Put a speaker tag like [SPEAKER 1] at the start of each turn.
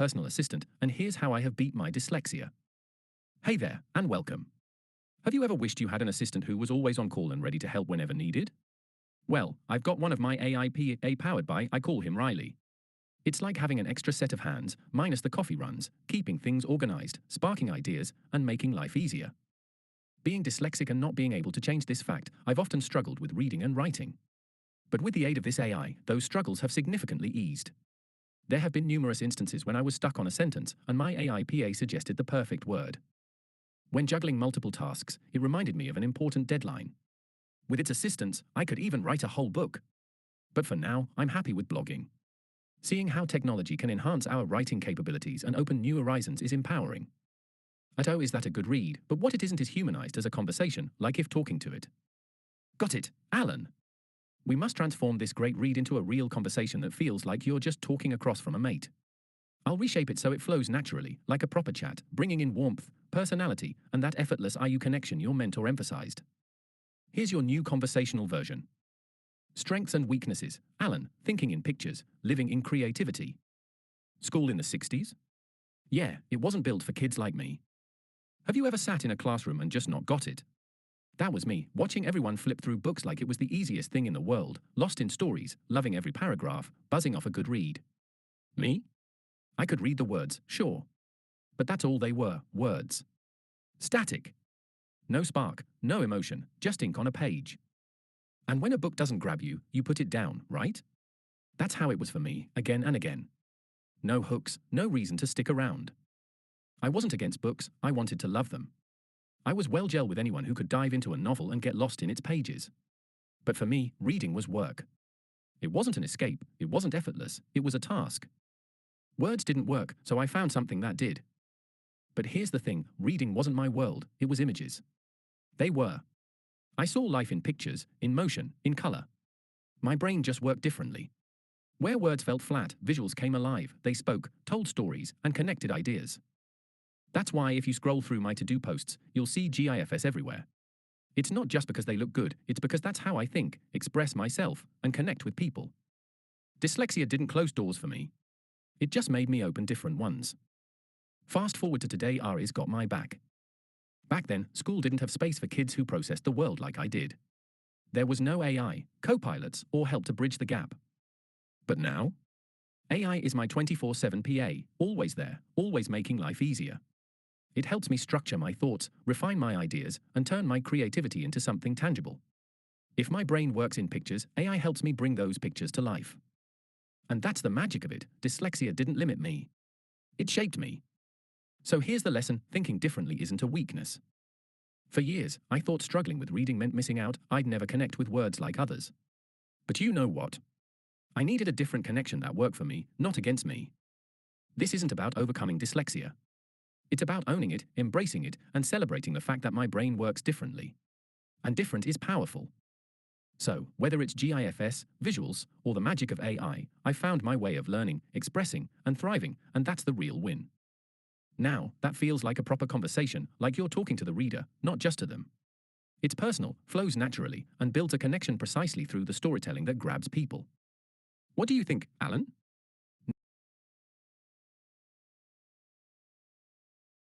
[SPEAKER 1] personal assistant, and here's how I have beat my dyslexia. Hey there, and welcome. Have you ever wished you had an assistant who was always on call and ready to help whenever needed? Well, I've got one of my AI PA powered by, I call him Riley. It's like having an extra set of hands, minus the coffee runs, keeping things organized, sparking ideas, and making life easier. Being dyslexic and not being able to change this fact, I've often struggled with reading and writing. But with the aid of this AI, those struggles have significantly eased. There have been numerous instances when I was stuck on a sentence and my AI PA suggested the perfect word. When juggling multiple tasks, it reminded me of an important deadline. With its assistance, I could even write a whole book. But for now, I'm happy with blogging. Seeing how technology can enhance our writing capabilities and open new horizons is empowering. Oh, is that a good read? But what it isn't is humanized as a conversation, like if talking to it. Got it, Alan. We must transform this great read into a real conversation that feels like you're just talking across from a mate. I'll reshape it so it flows naturally, like a proper chat, bringing in warmth, personality, and that effortless IU connection your mentor emphasized. Here's your new conversational version. Strengths and weaknesses. Alan, thinking in pictures, living in creativity. School in the 60s? Yeah, it wasn't built for kids like me. Have you ever sat in a classroom and just not got it? That was me, watching everyone flip through books like it was the easiest thing in the world, lost in stories, loving every paragraph, buzzing off a good read. Me? I could read the words, sure. But that's all they were, words. Static. No spark, no emotion, just ink on a page. And when a book doesn't grab you, you put it down, right? That's how it was for me, again and again. No hooks, no reason to stick around. I wasn't against books, I wanted to love them. I was well gel with anyone who could dive into a novel and get lost in its pages. But for me, reading was work. It wasn't an escape, it wasn't effortless, it was a task. Words didn't work, so I found something that did. But here's the thing, reading wasn't my world, it was images. They were. I saw life in pictures, in motion, in color. My brain just worked differently. Where words felt flat, visuals came alive, they spoke, told stories, and connected ideas. That's why if you scroll through my to-do posts, you'll see GIFs everywhere. It's not just because they look good, it's because that's how I think, express myself, and connect with people. Dyslexia didn't close doors for me. It just made me open different ones. Fast forward to today, Ari's got my back. Back then, school didn't have space for kids who processed the world like I did. There was no AI, co-pilots, or help to bridge the gap. But now? AI is my 24/7 PA, always there, always making life easier. It helps me structure my thoughts, refine my ideas, and turn my creativity into something tangible. If my brain works in pictures, AI helps me bring those pictures to life. And that's the magic of it, dyslexia didn't limit me. It shaped me. So here's the lesson, thinking differently isn't a weakness. For years, I thought struggling with reading meant missing out, I'd never connect with words like others. But you know what? I needed a different connection that worked for me, not against me. This isn't about overcoming dyslexia. It's about owning it, embracing it, and celebrating the fact that my brain works differently. And different is powerful. So, whether it's GIFs, visuals, or the magic of AI, I found my way of learning, expressing, and thriving, and that's the real win. Now, that feels like a proper conversation, like you're talking to the reader, not just to them. It's personal, flows naturally, and builds a connection precisely through the storytelling that grabs people. What do you think, Alan?